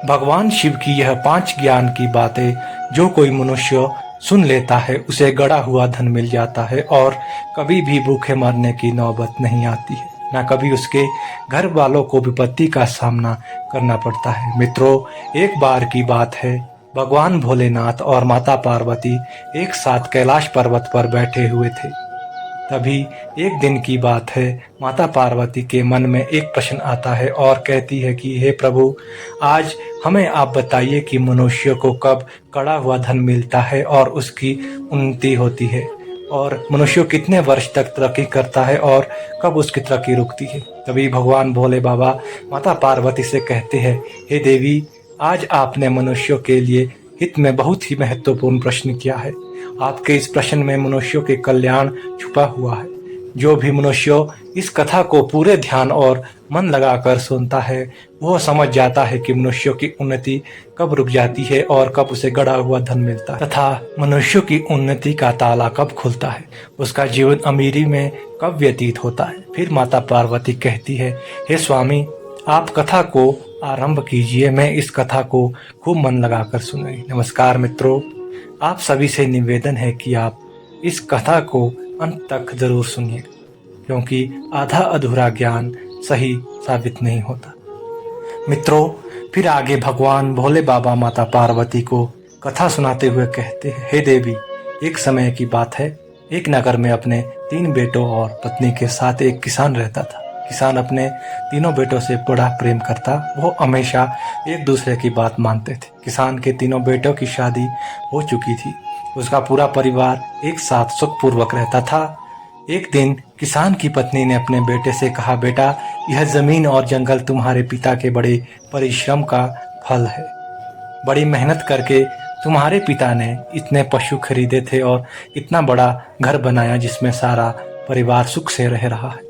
भगवान शिव की यह 5 ज्ञान की बातें जो कोई मनुष्य सुन लेता है उसे गड़ा हुआ धन मिल जाता है और कभी भी भूखे मरने की नौबत नहीं आती है, न कभी उसके घर वालों को विपत्ति का सामना करना पड़ता है। मित्रों, एक बार की बात है, भगवान भोलेनाथ और माता पार्वती एक साथ कैलाश पर्वत पर बैठे हुए थे। तभी एक दिन की बात है, माता पार्वती के मन में एक प्रश्न आता है और कहती है कि हे प्रभु, आज हमें आप बताइए कि मनुष्य को कब कड़ा हुआ धन मिलता है और उसकी उन्नति होती है, और मनुष्य कितने वर्ष तक तरक्की करता है और कब उसकी तरक्की रुकती है। तभी भगवान भोले बाबा माता पार्वती से कहते हैं, हे देवी, आज आपने मनुष्यों के लिए हित में बहुत ही महत्वपूर्ण प्रश्न किया है। आपके इस प्रश्न में मनुष्यों के कल्याण छुपा हुआ है। जो भी मनुष्य इस कथा को पूरे ध्यान और मन लगाकर सुनता है, वह समझ जाता है कि मनुष्यों की उन्नति कब रुक जाती है और कब उसे गड़ा हुआ धन मिलता है, तथा मनुष्यों की उन्नति का ताला कब खुलता है, उसका जीवन अमीरी में कब व्यतीत होता है। फिर माता पार्वती कहती है, हे स्वामी, आप कथा को आरंभ कीजिए, मैं इस कथा को खूब मन लगाकर सुनूंगी। नमस्कार मित्रों, आप सभी से निवेदन है कि आप इस कथा को अंत तक जरूर सुनिए, क्योंकि आधा अधूरा ज्ञान सही साबित नहीं होता। मित्रों, फिर आगे भगवान भोले बाबा माता पार्वती को कथा सुनाते हुए कहते हैं, हे देवी, एक समय की बात है, एक नगर में अपने 3 बेटों और पत्नी के साथ एक किसान रहता था। किसान अपने तीनों बेटों से बड़ा प्रेम करता, वो हमेशा एक दूसरे की बात मानते थे। किसान के तीनों बेटों की शादी हो चुकी थी, उसका पूरा परिवार एक साथ सुखपूर्वक रहता था। एक दिन किसान की पत्नी ने अपने बेटे से कहा, बेटा, यह जमीन और जंगल तुम्हारे पिता के बड़े परिश्रम का फल है। बड़ी मेहनत करके तुम्हारे पिता ने इतने पशु खरीदे थे और इतना बड़ा घर बनाया जिसमें सारा परिवार सुख से रह रहा है।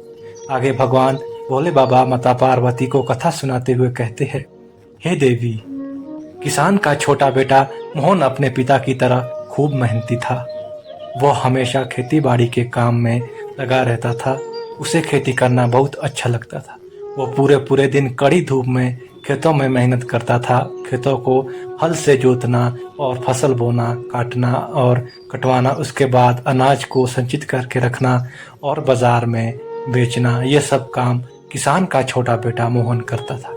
आगे भगवान भोले बाबा माता पार्वती को कथा सुनाते हुए कहते हैं, हे देवी, किसान का छोटा बेटा मोहन अपने पिता की तरह खूब मेहनती था। वह हमेशा खेती बाड़ी के काम में लगा रहता था। उसे खेती करना बहुत अच्छा लगता था। वो पूरे दिन कड़ी धूप में खेतों में मेहनत करता था। खेतों को हल से जोतना और फसल बोना, काटना और कटवाना, उसके बाद अनाज को संचित करके रखना और बाजार में बेचना, ये सब काम किसान का छोटा बेटा मोहन करता था।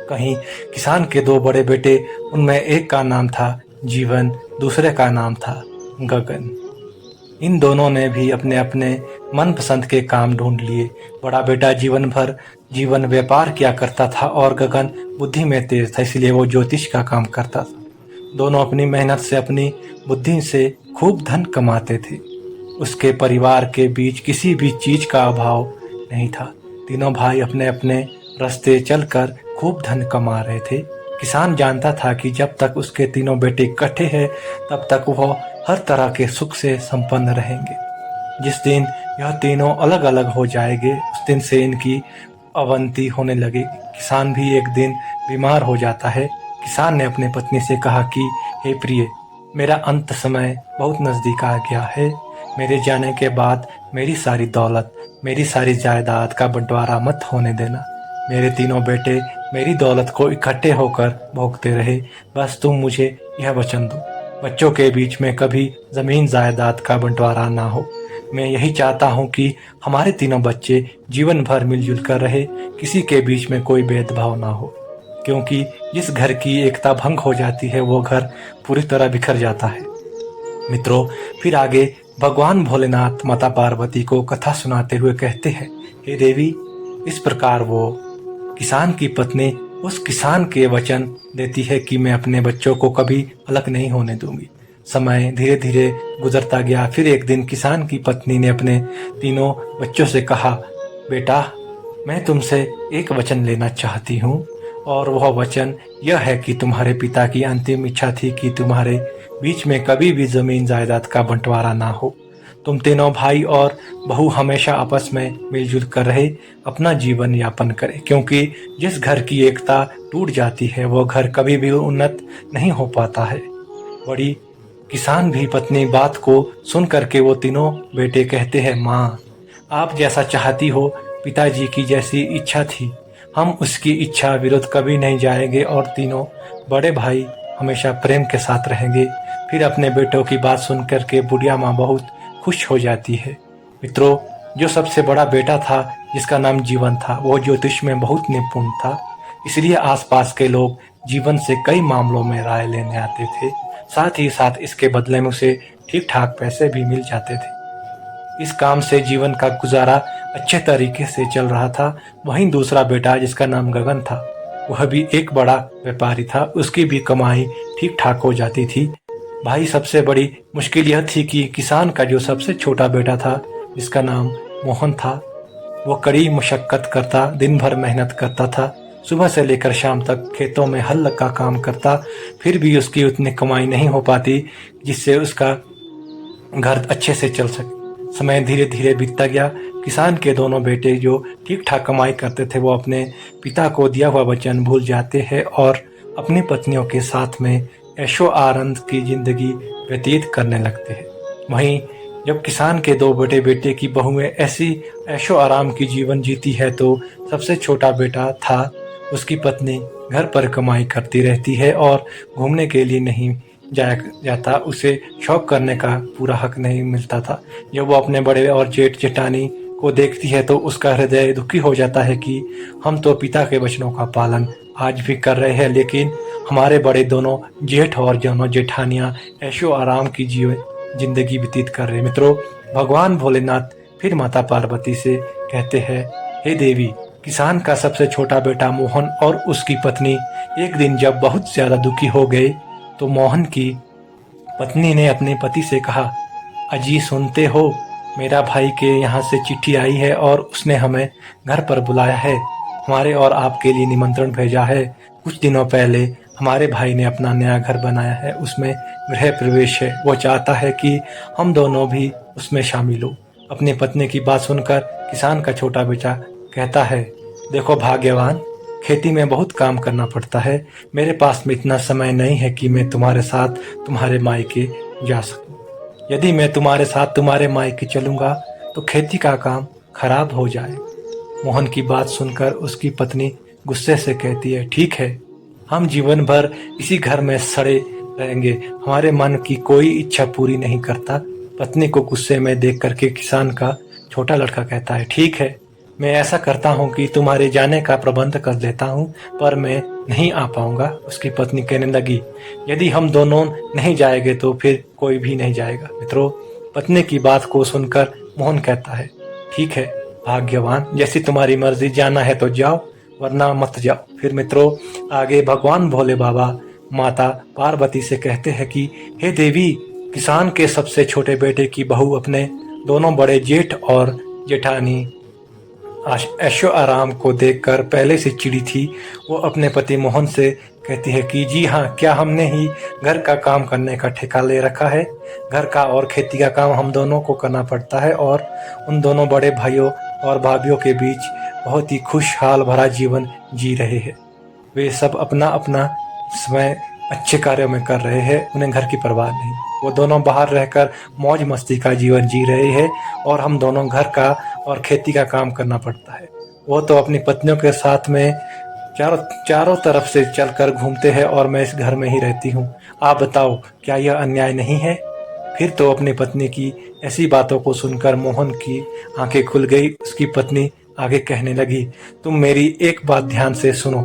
कहीं किसान के 2 बड़े बेटे, उनमें एक का नाम था जीवन, दूसरे का नाम था गगन। इन दोनों ने भी अपने अपने मनपसंद के काम ढूंढ लिए। बड़ा बेटा जीवन व्यापार किया करता था और गगन बुद्धि में तेज था, इसलिए वो ज्योतिष का काम करता था। दोनों अपनी मेहनत से, अपनी बुद्धि से खूब धन कमाते थे। उसके परिवार के बीच किसी भी चीज का अभाव नहीं था। तीनों भाई अपने अपने रास्ते चलकर खूब धन कमा रहे थे। किसान जानता था कि जब तक उसके तीनों बेटे इकट्ठे हैं, तब तक वह हर तरह के सुख से संपन्न रहेंगे। जिस दिन यह तीनों अलग अलग हो जाएंगे, उस दिन से इनकी अवनति होने लगेगी। किसान भी एक दिन बीमार हो जाता है। किसान ने अपनी पत्नी से कहा कि हे प्रिय, मेरा अंत समय बहुत नजदीक आ गया है। मेरे जाने के बाद मेरी सारी दौलत, मेरी सारी जायदाद का बंटवारा मत होने देना। मेरे तीनों बेटे मेरी दौलत को इकट्ठे होकर भोगते रहे, बस तुम मुझे यह वचन दो, बच्चों के बीच में कभी जमीन जायदाद का बंटवारा ना हो। मैं यही चाहता हूँ कि हमारे तीनों बच्चे जीवन भर मिलजुल कर रहे, किसी के बीच में कोई भेदभाव ना हो, क्योंकि जिस घर की एकता भंग हो जाती है, वो घर पूरी तरह बिखर जाता है। मित्रों, फिर आगे भगवान भोलेनाथ माता पार्वती को कथा सुनाते हुए कहते हैं, हे देवी, इस प्रकार वो किसान की पत्नी उस किसान के वचन देती है कि मैं अपने बच्चों को कभी अलग नहीं होने दूंगी। समय धीरे धीरे गुजरता गया। फिर एक दिन किसान की पत्नी ने अपने तीनों बच्चों से कहा, बेटा, मैं तुमसे एक वचन लेना चाहती हूँ, और वह वचन यह है कि तुम्हारे पिता की अंतिम इच्छा थी कि तुम्हारे बीच में कभी भी जमीन जायदाद का बंटवारा ना हो। तुम तीनों भाई और बहू हमेशा आपस में मिलजुल कर रहे, अपना जीवन यापन करें, क्योंकि जिस घर की एकता टूट जाती है, वो घर कभी भी उन्नत नहीं हो पाता है। बड़ी किसान भी पत्नी बात को सुन करके वो तीनों बेटे कहते हैं, माँ, आप जैसा चाहती हो, पिताजी की जैसी इच्छा थी, हम उसकी इच्छा विरुद्ध कभी नहीं जाएंगे और तीनों बड़े भाई हमेशा प्रेम के साथ रहेंगे। फिर अपने बेटों की बात सुनकर के बुढ़िया माँ बहुत खुश हो जाती है। मित्रों, जो सबसे बड़ा बेटा था जिसका नाम जीवन था, वो ज्योतिष में बहुत निपुण था। इसलिए आसपास के लोग जीवन से कई मामलों में राय लेने आते थे। साथ ही साथ इसके बदले में उसे ठीक ठाक पैसे भी मिल जाते थे। इस काम से जीवन का गुजारा अच्छे तरीके से चल रहा था। वहीं दूसरा बेटा जिसका नाम गगन था, वह भी एक बड़ा व्यापारी था। उसकी भी कमाई ठीक ठाक हो जाती थी। भाई सबसे बड़ी मुश्किल यह थी कि किसान का जो सबसे छोटा बेटा था, जिसका नाम मोहन था, वो कड़ी मशक्कत करता, दिन भर मेहनत करता था। सुबह से लेकर शाम तक खेतों में हल का काम करता। फिर भी उसकी उतनी कमाई नहीं हो पाती जिससे उसका घर अच्छे से चल सके। समय धीरे धीरे बीतता गया। किसान के दोनों बेटे जो ठीक ठाक कमाई करते थे, वो अपने पिता को दिया हुआ वचन भूल जाते हैं और अपनी पत्नियों के साथ में ऐशो आनंद की जिंदगी व्यतीत करने लगते हैं। वहीं जब किसान के दो बड़े बेटे की बहुएं ऐसी ऐशो आराम की जीवन जीती है, तो सबसे छोटा बेटा था, उसकी पत्नी घर पर कमाई करती रहती है और घूमने के लिए नहीं जाता। उसे शौक करने का पूरा हक नहीं मिलता था। जब वो अपने बड़े और जेठ जेठानी को देखती है तो उसका हृदय दुखी हो जाता है कि हम तो पिता के वचनों का पालन आज भी कर रहे हैं, लेकिन हमारे बड़े दोनों जेठ और दोनों जेठानियां ऐशो आराम की जिंदगी व्यतीत कर रहे हैं। मित्रों, भगवान भोलेनाथ फिर माता पार्वती से कहते हैं, हे देवी, किसान का सबसे छोटा बेटा मोहन और उसकी पत्नी एक दिन जब बहुत ज्यादा दुखी हो गए, तो मोहन की पत्नी ने अपने पति से कहा, अजी सुनते हो, मेरा भाई के यहाँ से चिट्ठी आई है और उसने हमें घर पर बुलाया है। हमारे और आपके लिए निमंत्रण भेजा है। कुछ दिनों पहले हमारे भाई ने अपना नया घर बनाया है, उसमें गृह प्रवेश है। वो चाहता है कि हम दोनों भी उसमें शामिल हो। अपनी पत्नी की बात सुनकर किसान का छोटा बेटा कहता है, देखो भाग्यवान, खेती में बहुत काम करना पड़ता है। मेरे पास में इतना समय नहीं है कि मैं तुम्हारे साथ तुम्हारे मायके जा सकूं। यदि मैं तुम्हारे साथ तुम्हारे मायके चलूंगा तो खेती का काम खराब हो जाए। मोहन की बात सुनकर उसकी पत्नी गुस्से से कहती है, ठीक है, हम जीवन भर इसी घर में सड़े रहेंगे, हमारे मन की कोई इच्छा पूरी नहीं करता। पत्नी को गुस्से में देख करके किसान का छोटा लड़का कहता है, ठीक है, मैं ऐसा करता हूँ कि तुम्हारे जाने का प्रबंध कर लेता हूँ, पर मैं नहीं आ पाऊंगा। उसकी पत्नी कहने लगी, यदि हम दोनों नहीं जाएंगे तो फिर कोई भी नहीं जाएगा। मित्रों, पत्नी की बात को सुनकर मोहन कहता है, ठीक है भाग्यवान, जैसी तुम्हारी मर्जी, जाना है तो जाओ वरना मत जाओ। फिर मित्रों, आगे भगवान भोले बाबा माता पार्वती से कहते हैं कि हे देवी, किसान के सबसे छोटे बेटे की बहू अपने दोनों बड़े जेठ और जेठानी ऐशो आराम को देखकर पहले से चिड़ी थी। वो अपने पति मोहन से कहती है कि जी हाँ, क्या हमने ही घर का काम करने का ठेका ले रखा है? घर का और खेती का काम हम दोनों को करना पड़ता है और उन दोनों बड़े भाइयों और भाभियों के बीच बहुत ही खुशहाल भरा जीवन जी रहे हैं। वे सब अपना अपना समय अच्छे कार्यों में कर रहे हैं, उन्हें घर की परवाह नहीं। वो दोनों बाहर रहकर मौज मस्ती का जीवन जी रहे हैं और हम दोनों घर का और खेती का काम करना पड़ता है। वो तो अपनी पत्नियों के साथ में चारों तरफ से चलकर घूमते हैं और मैं इस घर में ही रहती हूँ। आप बताओ, क्या यह अन्याय नहीं है? फिर तो अपनी पत्नी की ऐसी बातों को सुनकर मोहन की आंखें खुल गई। उसकी पत्नी आगे कहने लगी, तुम मेरी एक बात ध्यान से सुनो,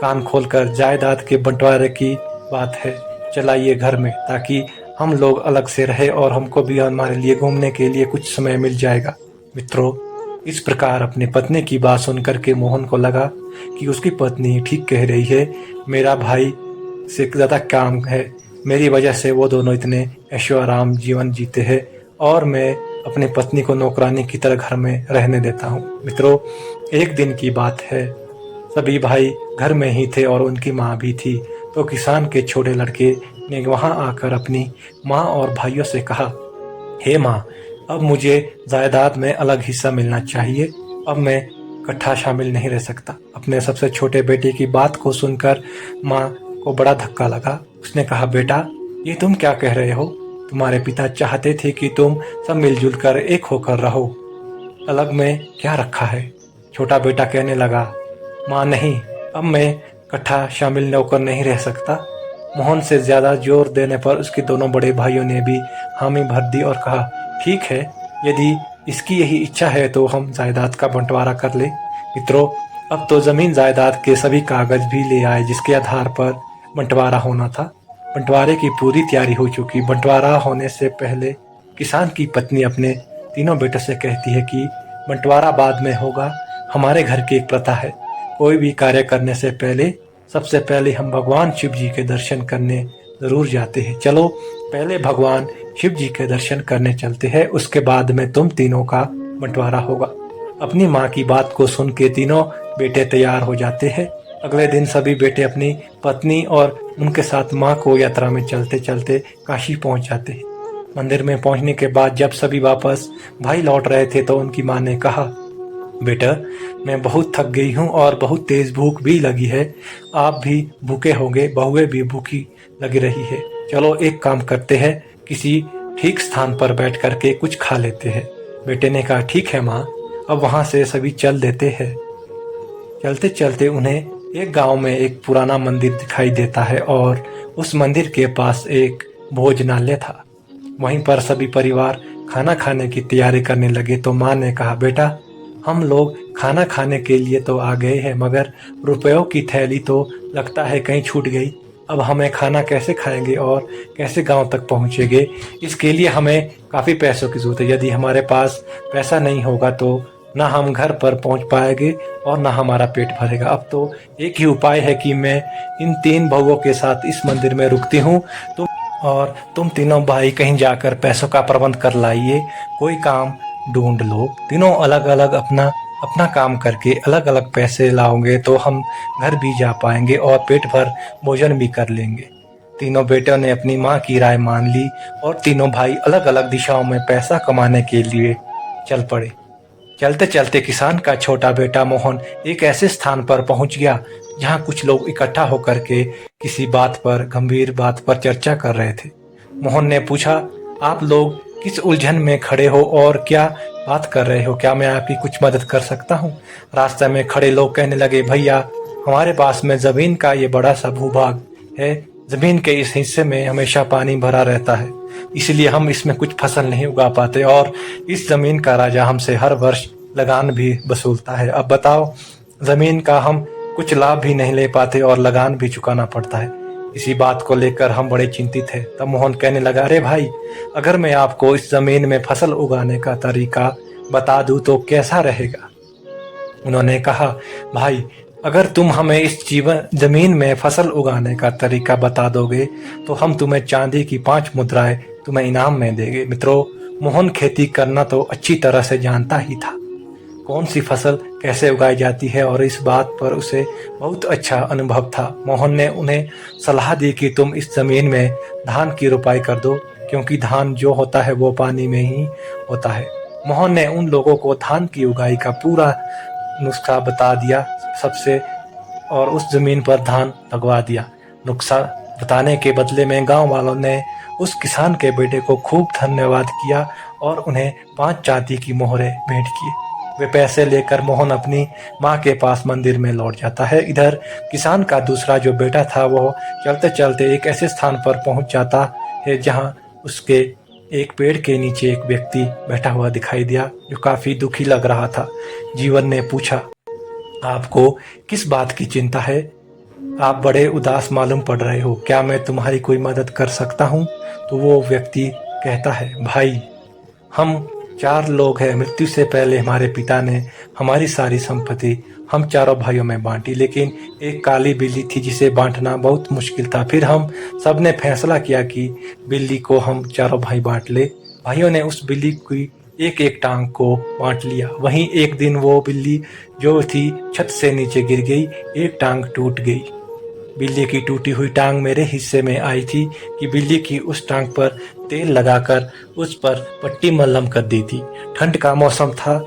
कान खोलकर, जायदाद के बंटवारे की बात है, चलाइए घर में, ताकि हम लोग अलग से रहे और हमको भी हमारे लिए घूमने के लिए कुछ समय मिल जाएगा। मित्रों, इस प्रकार अपनी पत्नी की बात सुनकर के मोहन को लगा कि उसकी पत्नी ठीक कह रही है। मेरा भाई से ज्यादा काम है, मेरी वजह से वो दोनों इतने ऐशो आराम जीवन जीते हैं और मैं अपनी पत्नी को नौकरानी की तरह घर में रहने देता हूँ। मित्रों, एक दिन की बात है, सभी भाई घर में ही थे और उनकी माँ भी थी। तो किसान के छोटे लड़के ने वहां आकर अपनी माँ और भाइयों से कहा, हे माँ, अब मुझे जायदाद में अलग हिस्सा मिलना चाहिए। अब मैं इकट्ठा शामिल नहीं रह सकता। अपने सबसे छोटे बेटे की बात को सुनकर माँ को बड़ा धक्का लगा। उसने कहा, बेटा, ये तुम क्या कह रहे हो? तुम्हारे पिता चाहते थे कि तुम सब मिलजुल कर एक होकर रहो, अलग में क्या रखा है? छोटा बेटा कहने लगा, माँ नहीं, अब मैं कट्ठा शामिल होकर नहीं रह सकता। मोहन से ज्यादा जोर देने पर उसके दोनों बड़े भाइयों ने भी हामी भर दी और कहा, ठीक है, यदि इसकी यही इच्छा है तो हम जायदाद का बंटवारा कर ले। मित्रों, अब तो जमीन जायदाद के सभी कागज भी ले आए जिसके आधार पर बंटवारा होना था। बंटवारे की पूरी तैयारी हो चुकी। बंटवारा होने से पहले किसान की पत्नी अपने तीनों बेटों से कहती है कि बंटवारा बाद में होगा। हमारे घर की एक प्रथा है, कोई भी कार्य करने से पहले सबसे पहले हम भगवान शिव जी के दर्शन करने जरूर जाते हैं। चलो पहले भगवान शिव जी के दर्शन करने चलते हैं, उसके बाद में तुम तीनों का बंटवारा होगा। अपनी माँ की बात को सुन के तीनों बेटे तैयार हो जाते हैं। अगले दिन सभी बेटे अपनी पत्नी और उनके साथ माँ को यात्रा में चलते चलते काशी पहुंच जाते हैं। मंदिर में पहुंचने के बाद जब सभी वापस भाई लौट रहे थे तो उनकी माँ ने कहा, बेटा, मैं बहुत थक गई हूँ और बहुत तेज भूख भी लगी है। आप भी भूखे होंगे, बहुएं भी भूखी लग रही है। चलो एक काम करते हैं, किसी ठीक स्थान पर बैठ करके कुछ खा लेते हैं। बेटे ने कहा, ठीक है माँ, अब वहां से सभी चल देते हैं। चलते चलते उन्हें एक गांव में एक पुराना मंदिर दिखाई देता है और उस मंदिर के पास एक भोजनालय था। वहीं पर सभी परिवार खाना खाने की तैयारी करने लगे तो माँ ने कहा, बेटा, हम लोग खाना खाने के लिए तो आ गए हैं, मगर रुपयों की थैली तो लगता है कहीं छूट गई। अब हमें खाना कैसे खाएंगे और कैसे गांव तक पहुंचेंगे? इसके लिए हमें काफ़ी पैसों की जरूरत है। यदि हमारे पास पैसा नहीं होगा तो ना हम घर पर पहुंच पाएंगे और ना हमारा पेट भरेगा। अब तो एक ही उपाय है कि मैं इन 3 बहुओं के साथ इस मंदिर में रुकती हूँ, तुम तीनों भाई कहीं जाकर पैसों का प्रबंध कर लाइए, कोई काम ढूंढ लो। तीनों अलग अलग अपना काम करके अलग अलग पैसे लाओगे तो हम घर भी जा पाएंगे और पेट भर भोजन भी कर लेंगे। तीनों बेटों ने अपनी माँ की राय मान ली और तीनों भाई अलग अलग दिशाओं में पैसा कमाने के लिए चल पड़े। चलते चलते किसान का छोटा बेटा मोहन एक ऐसे स्थान पर पहुंच गया जहाँ कुछ लोग इकट्ठा होकर के किसी गंभीर बात पर चर्चा कर रहे थे। मोहन ने पूछा, आप लोग किस उलझन में खड़े हो और क्या बात कर रहे हो? क्या मैं आपकी कुछ मदद कर सकता हूँ? रास्ते में खड़े लोग कहने लगे, भैया, हमारे पास में जमीन का ये बड़ा सा भूभाग है। जमीन के इस हिस्से में हमेशा पानी भरा रहता है, इसलिए हम इसमें कुछ फसल नहीं उगा पाते और इस जमीन का राजा हमसे हर वर्ष लगान भी वसूलता है। अब बताओ, जमीन का हम कुछ लाभ भी नहीं ले पाते और लगान भी चुकाना पड़ता है। इसी बात को लेकर हम बड़े चिंतित हैं। तब मोहन कहने लगा, अरे भाई, अगर मैं आपको इस जमीन में फसल उगाने का तरीका बता दूं तो कैसा रहेगा? उन्होंने कहा, भाई, अगर तुम हमें इस जमीन में फसल उगाने का तरीका बता दोगे तो हम तुम्हें चांदी की 5 मुद्राएं तुम्हें इनाम में देंगे। मित्रों, मोहन खेती करना तो अच्छी तरह से जानता ही था, कौन सी फसल कैसे उगाई जाती है, और इस बात पर उसे बहुत अच्छा अनुभव था। मोहन ने उन्हें सलाह दी कि तुम इस जमीन में धान की रोपाई कर दो, क्योंकि धान जो होता है वो पानी में ही होता है। मोहन ने उन लोगों को धान की उगाई का पूरा नुस्खा बता दिया सबसे, और उस जमीन पर धान लगवा दिया। नुस्खा बताने के बदले में गांव वालों ने उस किसान के बेटे को खूब धन्यवाद किया और उन्हें 5 चांदी की मोहरें भेंट किए। वे पैसे लेकर मोहन अपनी माँ के पास मंदिर में लौट जाता है। इधर किसान का दूसरा जो बेटा था वो चलते चलते एक ऐसे स्थान पर पहुंच जाता है जहाँ उसके एक पेड़ के नीचे एक व्यक्ति बैठा हुआ दिखाई दिया जो काफी दुखी लग रहा था। जीवन ने पूछा, आपको किस बात की चिंता है? आप बड़े उदास मालूम पड़ रहे हो, क्या मैं तुम्हारी कोई मदद कर सकता हूँ? तो वो व्यक्ति कहता है, भाई, हम 4 लोग हैं। मृत्यु से पहले हमारे पिता ने हमारी सारी संपत्ति हम चारों भाइयों में बांटी, लेकिन एक काली बिल्ली थी जिसे बांटना बहुत मुश्किल था। फिर हम सब ने फैसला किया कि बिल्ली को हम चारों भाई बांट ले। भाइयों ने उस बिल्ली की एक एक टांग को बांट लिया। वहीं एक दिन वो बिल्ली जो थी छत से नीचे गिर गई, एक टांग टूट गई। बिल्ली की टूटी हुई टांग मेरे हिस्से में आई थी कि बिल्ली की उस टांग पर तेल लगाकर उस पर पट्टी मलहम कर दी थी। ठंड का मौसम था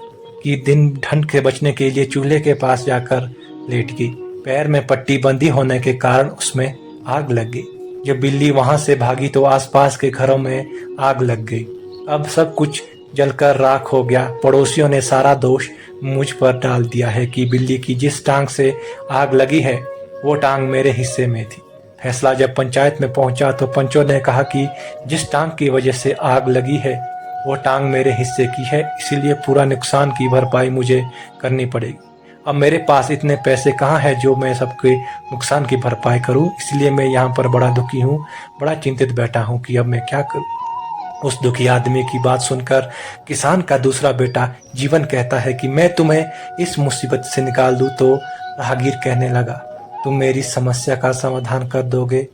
कि दिन ठंड से बचने के लिए चूल्हे के पास जाकर लेट गई। पैर में पट्टी बंदी होने के कारण उसमें आग लग गई। जब बिल्ली वहां से भागी तो आसपास के घरों में आग लग गई। अब सब कुछ जलकर राख हो गया। पड़ोसियों ने सारा दोष मुझ पर डाल दिया है कि बिल्ली की जिस टांग से आग लगी है वो टांग मेरे हिस्से में थी। फैसला जब पंचायत में पहुंचा तो पंचों ने कहा कि जिस टांग की वजह से आग लगी है वो टांग मेरे हिस्से की है, इसीलिए पूरा नुकसान की भरपाई मुझे करनी पड़ेगी। अब मेरे पास इतने पैसे कहाँ हैं जो मैं सबके नुकसान की भरपाई करूं, इसलिए मैं यहाँ पर बड़ा दुखी हूँ, बड़ा चिंतित बैठा हूँ कि अब मैं क्या करूं। उस दुखी आदमी की बात सुनकर किसान का दूसरा बेटा जीवन कहता है कि मैं तुम्हें इस मुसीबत से निकाल दूं। तो राहगीर कहने लगा, तुम मेरी समस्या का समाधान कर दोगे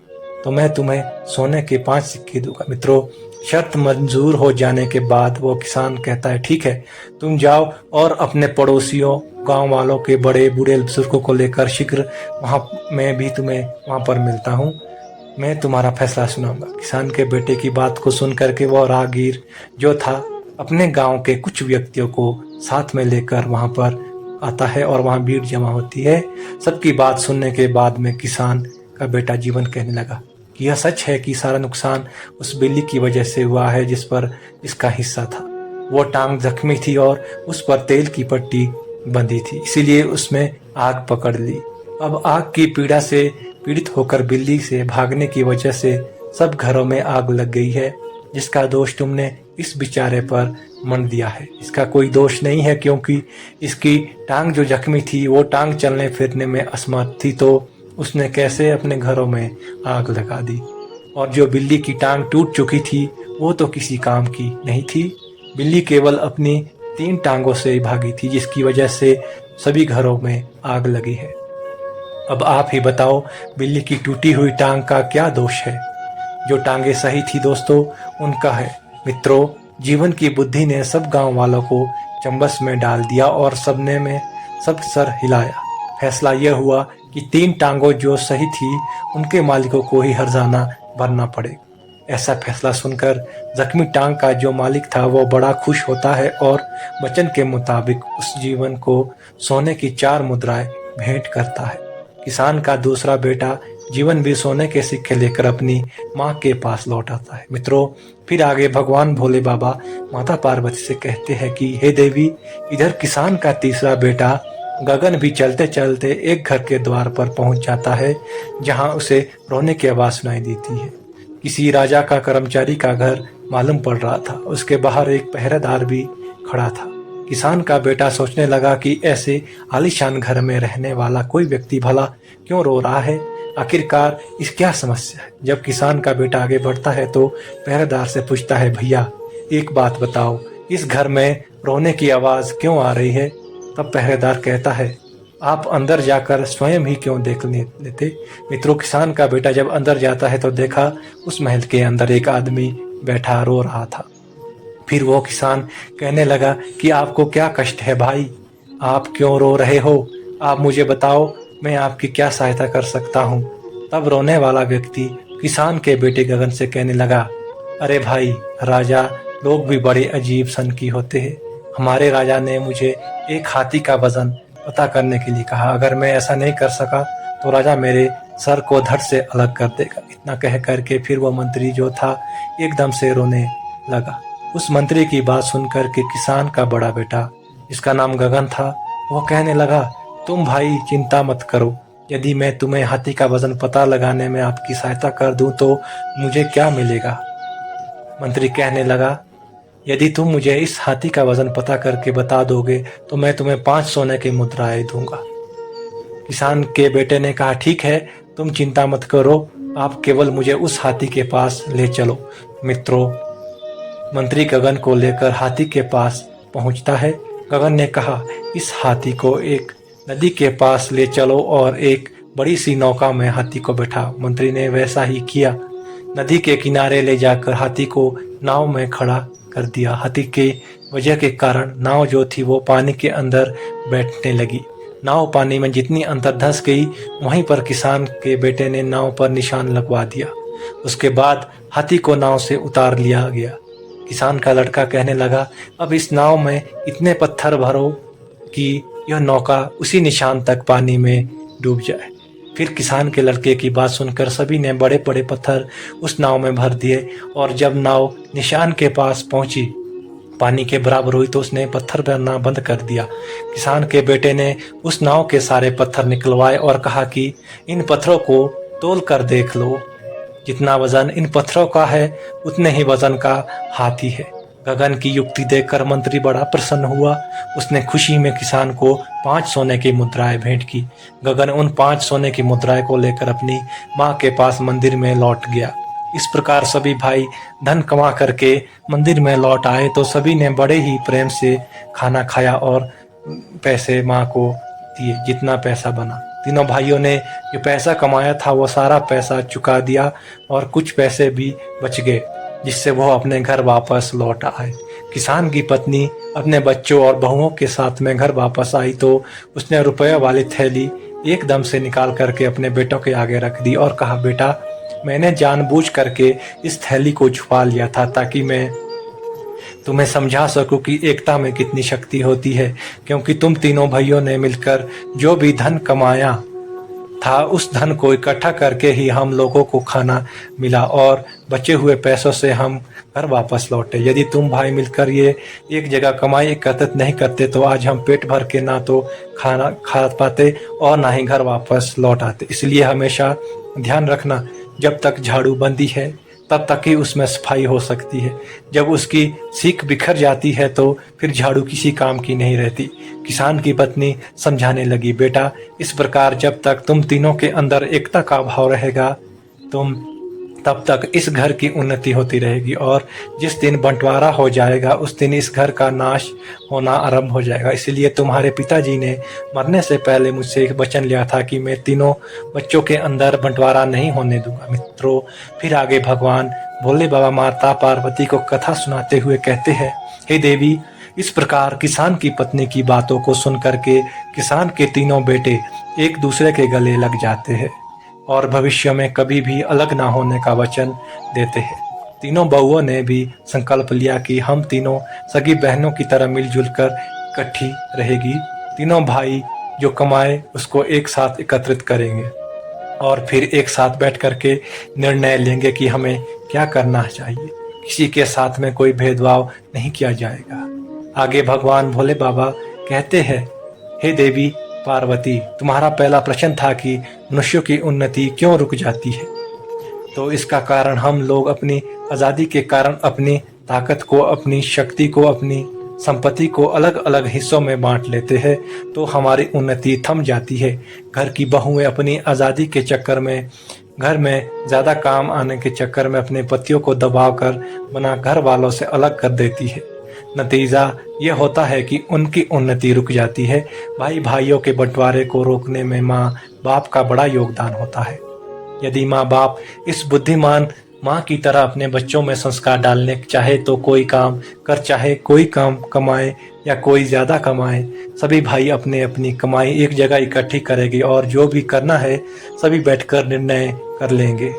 तो मैं तुम्हें सोने के 5 सिक्के दूंगा। मित्रों, शर्त मंजूर हो जाने के बाद वो किसान कहता है, ठीक है, तुम जाओ और अपने पड़ोसियों गांव वालों के बड़े बूढ़े बुजुर्गों को लेकर शीघ्र वहां मैं भी तुम्हें वहां पर मिलता हूँ, मैं तुम्हारा फैसला सुनाऊंगा। किसान के बेटे की बात को सुन करके वो राहगीर जो था अपने गांव के कुछ व्यक्तियों को साथ में लेकर वहां पर आता है और वहां भीड़ जमा होती है। सबकी बात सुनने के बाद में किसान का बेटा जीवन कहने लगा कि यह सच है कि सारा नुकसान उस बिल्ली की वजह से हुआ है जिस पर इसका हिस्सा था। वो टांग जख्मी थी और उस पर तेल की पट्टी बंधी थी, इसीलिए उसमें आग पकड़ ली। अब आग की पीड़ा से पीड़ित होकर बिल्ली से भागने की वजह से सब घरों में आग लग गई है, जिसका दोष तुमने इस बेचारे पर मढ़ दिया है। इसका कोई दोष नहीं है, क्योंकि इसकी टांग जो जख्मी थी वो टांग चलने फिरने में असमर्थ थी, तो उसने कैसे अपने घरों में आग लगा दी। और जो बिल्ली की टांग टूट चुकी थी वो तो किसी काम की नहीं थी। बिल्ली केवल अपनी 3 टांगों से भागी थी, जिसकी वजह से सभी घरों में आग लगी है। अब आप ही बताओ, बिल्ली की टूटी हुई टांग का क्या दोष है? जो टांगे सही थी दोस्तों, उनका है। मित्रों, जीवन की बुद्धि ने सब गांव वालों को चंबस में डाल दिया और सबने में सब सर हिलाया। फैसला यह हुआ कि 3 टांगों जो सही थी उनके मालिकों को ही हर्जाना भरना पड़ेगा। ऐसा फैसला सुनकर जख्मी टांग का जो मालिक था वो बड़ा खुश होता है और वचन के मुताबिक उस जीवन को सोने की 4 मुद्राएं भेंट करता है। किसान का दूसरा बेटा जीवन भी सोने के सिक्के लेकर अपनी माँ के पास लौट आता है। मित्रों, फिर आगे भगवान भोले बाबा माता पार्वती से कहते हैं कि हे देवी, इधर किसान का तीसरा बेटा गगन भी चलते चलते एक घर के द्वार पर पहुंच जाता है, जहां उसे रोने की आवाज सुनाई देती है। किसी राजा का कर्मचारी का घर मालूम पड़ रहा था, उसके बाहर एक पहरेदार भी खड़ा था। किसान का बेटा सोचने लगा कि ऐसे आलीशान घर में रहने वाला कोई व्यक्ति भला क्यों रो रहा है, आखिरकार इस क्या समस्या है। जब किसान का बेटा आगे बढ़ता है तो पहरेदार से पूछता है, भैया एक बात बताओ, इस घर में रोने की आवाज क्यों आ रही है? तब पहरेदार कहता है, आप अंदर जाकर स्वयं ही क्यों देख लेते। मित्रों, किसान का बेटा जब अंदर जाता है तो देखा उस महल के अंदर एक आदमी बैठा रो रहा था। फिर वो किसान कहने लगा कि आपको क्या कष्ट है भाई, आप क्यों रो रहे हो, आप मुझे बताओ, मैं आपकी क्या सहायता कर सकता हूँ। तब रोने वाला व्यक्ति किसान के बेटे गगन से कहने लगा, अरे भाई राजा, लोग भी बड़े अजीब सन की होते हैं। हमारे राजा ने मुझे एक हाथी का वजन पता करने के लिए कहा, अगर मैं ऐसा नहीं कर सका तो राजा मेरे सर को धड़ से अलग कर देगा। इतना कह करके फिर वो मंत्री जो था एकदम से रोने लगा। उस मंत्री की बात सुनकर के किसान का बड़ा बेटा, जिसका नाम गगन था, वो कहने लगा, तुम भाई चिंता मत करो, यदि मैं तुम्हें हाथी का वजन पता लगाने में आपकी सहायता कर दूं तो मुझे क्या मिलेगा? मंत्री कहने लगा, यदि तुम मुझे इस हाथी का वजन पता करके बता दोगे तो मैं तुम्हें 5 सोने की मुद्राएं दूंगा। किसान के बेटे ने कहा, ठीक है, तुम चिंता मत करो, आप केवल मुझे उस हाथी के पास ले चलो। मित्रों, मंत्री गगन को लेकर हाथी के पास पहुंचता है। गगन ने कहा, इस हाथी को एक नदी के पास ले चलो और एक बड़ी सी नौका में हाथी को बैठाओ। मंत्री ने वैसा ही किया। नदी के किनारे ले जाकर हाथी को नाव में खड़ा कर दिया। हाथी के वजह के कारण नाव जो थी वो पानी के अंदर बैठने लगी। नाव पानी में जितनी अंदर धंस गई, वहीं पर किसान के बेटे ने नाव पर निशान लगवा दिया। उसके बाद हाथी को नाव से उतार लिया गया। किसान का लड़का कहने लगा, अब इस नाव में इतने पत्थर भरो कि यह नौका उसी निशान तक पानी में डूब जाए। फिर किसान के लड़के की बात सुनकर सभी ने बड़े बड़े पत्थर उस नाव में भर दिए और जब नाव निशान के पास पहुंची पानी के बराबर हुई तो उसने पत्थर भरना बंद कर दिया। किसान के बेटे ने उस नाव के सारे पत्थर निकलवाए और कहा कि इन पत्थरों को तोल कर देख लो, जितना वजन इन पत्थरों का है उतने ही वजन का हाथी है। गगन की युक्ति देखकर मंत्री बड़ा प्रसन्न हुआ। उसने खुशी में किसान को 5 सोने की मुद्राएं भेंट की। गगन उन 5 सोने की मुद्राएं को लेकर अपनी माँ के पास मंदिर में लौट गया। इस प्रकार सभी भाई धन कमा करके मंदिर में लौट आए तो सभी ने बड़े ही प्रेम से खाना खाया और पैसे माँ को दिए, जितना पैसा बना। तीनों भाइयों ने जो पैसा कमाया था वो सारा पैसा चुका दिया और कुछ पैसे भी बच गए, जिससे वो अपने घर वापस लौट आए। किसान की पत्नी अपने बच्चों और बहुओं के साथ में घर वापस आई तो उसने रुपये वाली थैली एकदम से निकाल करके अपने बेटों के आगे रख दी और कहा, बेटा, मैंने जानबूझ करके इस थैली को छुपा लिया था ताकि मैं तुम्हें समझा सकूं कि एकता में कितनी शक्ति होती है, क्योंकि तुम तीनों भाइयों ने मिलकर जो भी धन कमाया था उस धन को इकट्ठा करके ही हम लोगों को खाना मिला और बचे हुए पैसों से हम घर वापस लौटे। यदि तुम भाई मिलकर ये एक जगह कमाई एकत्रित नहीं करते तो आज हम पेट भर के ना तो खाना खा पाते और ना ही घर वापस लौट आते। इसलिए हमेशा ध्यान रखना, जब तक झाड़ू बंदी है तब तक ही उसमें सफाई हो सकती है। जब उसकी सीख बिखर जाती है तो फिर झाड़ू किसी काम की नहीं रहती। किसान की पत्नी समझाने लगी, बेटा, इस प्रकार जब तक तुम तीनों के अंदर एकता का भाव रहेगा तब तक इस घर की उन्नति होती रहेगी और जिस दिन बंटवारा हो जाएगा उस दिन इस घर का नाश होना आरंभ हो जाएगा। इसलिए तुम्हारे पिताजी ने मरने से पहले मुझसे एक वचन लिया था कि मैं तीनों बच्चों के अंदर बंटवारा नहीं होने दूंगा। मित्रों, फिर आगे भगवान भोले बाबा माता पार्वती को कथा सुनाते हुए कहते हैं, हे देवी, इस प्रकार किसान की पत्नी की बातों को सुन करके किसान के तीनों बेटे एक दूसरे के गले लग जाते हैं और भविष्य में कभी भी अलग ना होने का वचन देते हैं। तीनों बहुओं ने भी संकल्प लिया कि हम तीनों सगी बहनों की तरह मिलजुल कर इकट्ठी रहेगी। तीनों भाई जो कमाए उसको एक साथ एकत्रित करेंगे और फिर एक साथ बैठ करके निर्णय लेंगे कि हमें क्या करना चाहिए। किसी के साथ में कोई भेदभाव नहीं किया जाएगा। आगे भगवान भोले बाबा कहते हैं, हे देवी पार्वती, तुम्हारा पहला प्रश्न था कि मनुष्यों की उन्नति क्यों रुक जाती है। तो इसका कारण हम लोग अपनी आज़ादी के कारण अपनी ताकत को, अपनी शक्ति को, अपनी संपत्ति को अलग अलग हिस्सों में बांट लेते हैं तो हमारी उन्नति थम जाती है। घर की बहुएं अपनी आज़ादी के चक्कर में, घर में ज़्यादा काम आने के चक्कर में अपने पतियों को दबाव कर बना घर वालों से अलग कर देती है। नतीजा यह होता है कि उनकी उन्नति रुक जाती है। भाई भाइयों के बंटवारे को रोकने में माँ बाप का बड़ा योगदान होता है। यदि माँ बाप इस बुद्धिमान माँ की तरह अपने बच्चों में संस्कार डालने चाहे तो कोई काम कर, चाहे कोई काम कमाए या कोई ज्यादा कमाए, सभी भाई अपने अपनी कमाई एक जगह इकट्ठी करेंगे और जो भी करना है सभी बैठकर निर्णय कर लेंगे।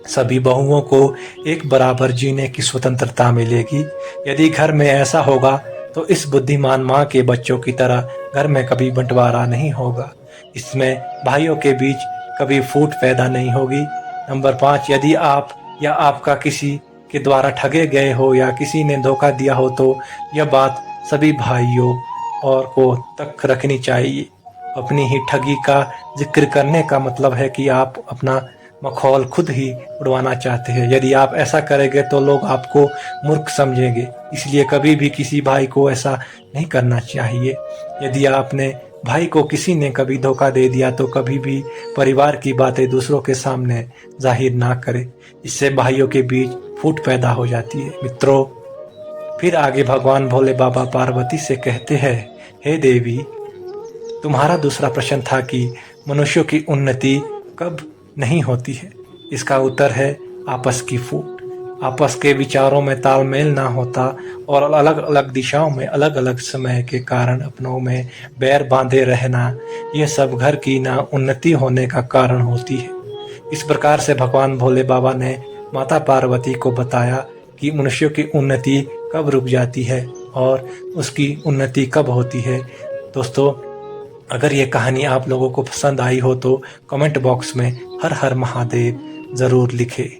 सभी बहुओं को एक बराबर जीने की स्वतंत्रता मिलेगी। यदि घर में ऐसा होगा तो इस बुद्धिमान माँ के बच्चों की तरह घर में कभी बंटवारा नहीं होगा। इसमें भाइयों के बीच कभी फूट पैदा नहीं होगी। नंबर 5, यदि आप या आपका किसी के द्वारा ठगे गए हो या किसी ने धोखा दिया हो तो यह बात सभी भाइयों और को तक रखनी चाहिए। अपनी ही ठगी का जिक्र करने का मतलब है कि आप अपना मखौल खुद ही उड़वाना चाहते हैं। यदि आप ऐसा करेंगे तो लोग आपको मूर्ख समझेंगे, इसलिए कभी भी किसी भाई को ऐसा नहीं करना चाहिए। यदि आपने भाई को किसी ने कभी धोखा दे दिया तो कभी भी परिवार की बातें दूसरों के सामने जाहिर ना करें, इससे भाइयों के बीच फूट पैदा हो जाती है। मित्रों, फिर आगे भगवान भोले बाबा पार्वती से कहते हैं, हे देवी, तुम्हारा दूसरा प्रश्न था कि मनुष्यों की उन्नति कब नहीं होती है। इसका उत्तर है आपस की फूट। आपस के विचारों में तालमेल ना होता और अलग अलग दिशाओं में अलग अलग समय के कारण अपनों में बैर बांधे रहना, यह सब घर की ना उन्नति होने का कारण होती है। इस प्रकार से भगवान भोले बाबा ने माता पार्वती को बताया कि मनुष्यों की उन्नति कब रुक जाती है और उसकी उन्नति कब होती है। दोस्तों, अगर ये कहानी आप लोगों को पसंद आई हो तो कमेंट बॉक्स में हर हर महादेव ज़रूर लिखें।